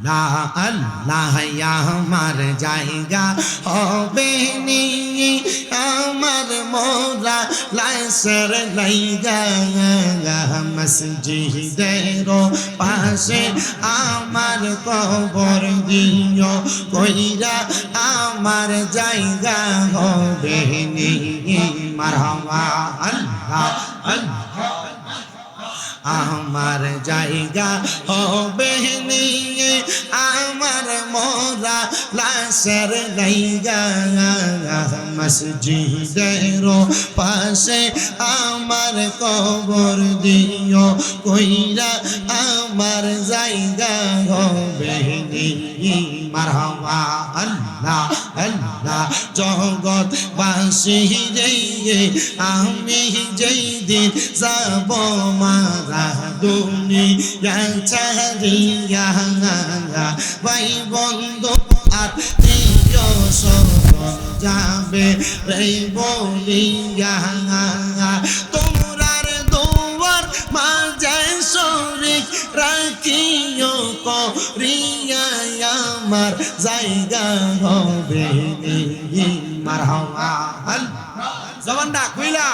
আল্লাহ আল্লাহ আমার জায়গা হবে নি আমার মোরা লাসের লাইগা মসজিদের পাশে আমার কবর দিও কইরা আমার জায়গা হবে নি মারহাবা আল্লাহ আল্লাহ আমার জায়গা হবে নি আমার মোরা লাসের লাইগা মসজিদের পাশে আমার কবর দিও কইরা আমার জায়গা হবে নি মারহাবা আল্লাহ আল্লাহ জগৎবাসী রে আমি যেই দিন যাব মারা দুনিয়া ছাড়িয়া ভাই বন্ধু আত্মীয় স্বজন যাবে রে বলিয়া তোমরার দুয়ার মাঝে শরীক রাখিও করিয়া আমার জায়গা হবে নি মারহাবা জবানটা কইলা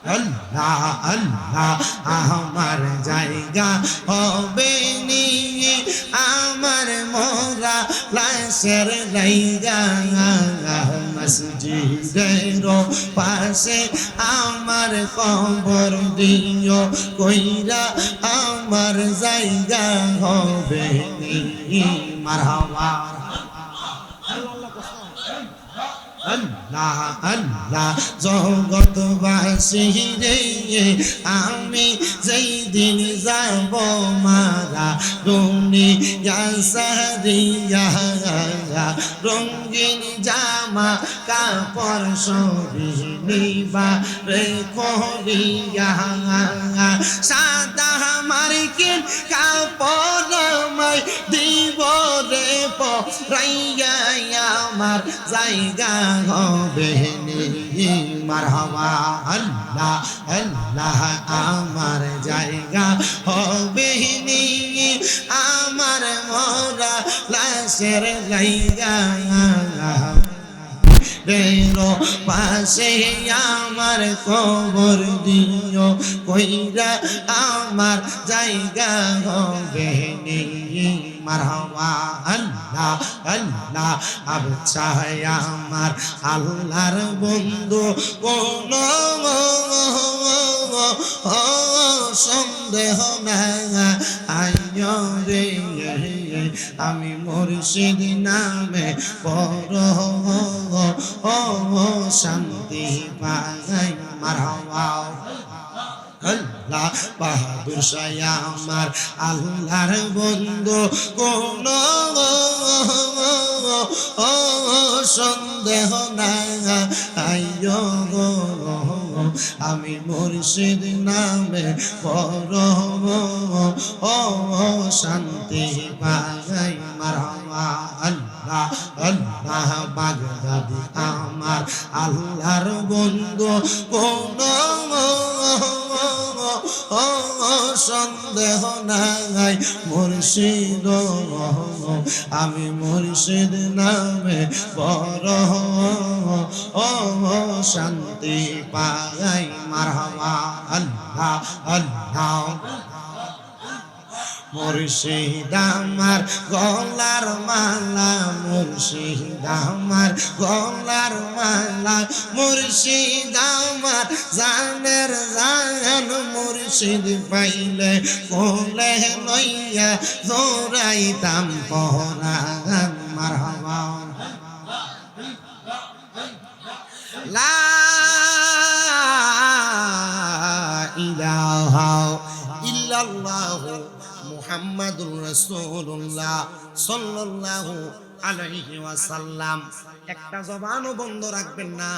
আল্লাহ আল্লাহ আমার জায়গা হবে নি আমার মোরা লাসের লাইগা মসজিদের পাশে আমার কবর দিও কইরা আমার জায়গা হবে নি মারহাবা আল্লাহ আল্লাহ জগৎবাসী রে আমি যেই দিন যাব মারা দুনিয়া সারিয়া রঙিন জামা কাপড় সবই নিবা রে করিয়া সাদা মার্কিন কাপড় আমায় দিব রে পরাইয়া আমার জায়গা হবে নি মারহাবা আল্লাহ আল্লাহ আমার জায়গা হবে নি আমার মোরা লাসের লাইগা রেরো পাশে আমার কবর দিও কইরা আমার জায়গা হবে নি মারহাবা আল্লাহ আল্লাহ আচ্ছা আমার আল্লাহর বন্ধু কোন সন্দেহ না আইয়ো রে আমি মুর্শিদ নামে পড় শান্তি পাই মারহাবা আল্লাহ বাহাদুর শাহ আমার আল্লাহর বন্ধু কোন সন্দেহ না আইয়ো আমি মুর্শিদ নামে পড় শান্তি পাই মারহাবা আল্লাহ আল্লাহ বাগদাদি আমার আল্লাহর বন্ধু কোন সন্দেহ নাই মুর্শিদ আমি মুর্শিদ নামে বড় শান্তি পাই মারহাবা আল্লাহ আল্লাহ মুর্শিদ আমার গলার মালা মুর্শিদ আমার গলার মালা মুর্শিদ আমার জানের জান মুর্শিদ পাইলে কোলে লইয়া জোরাইতাম পরাণ মারহাবা লা ইলাহা ইল্লাল্লাহ মুহাম্মাদুর রাসূলুল্লাহ সাল্লাল্লাহু আলাইহি ওয়াসাল্লাম একটা জবানও বন্ধ রাখবেন না।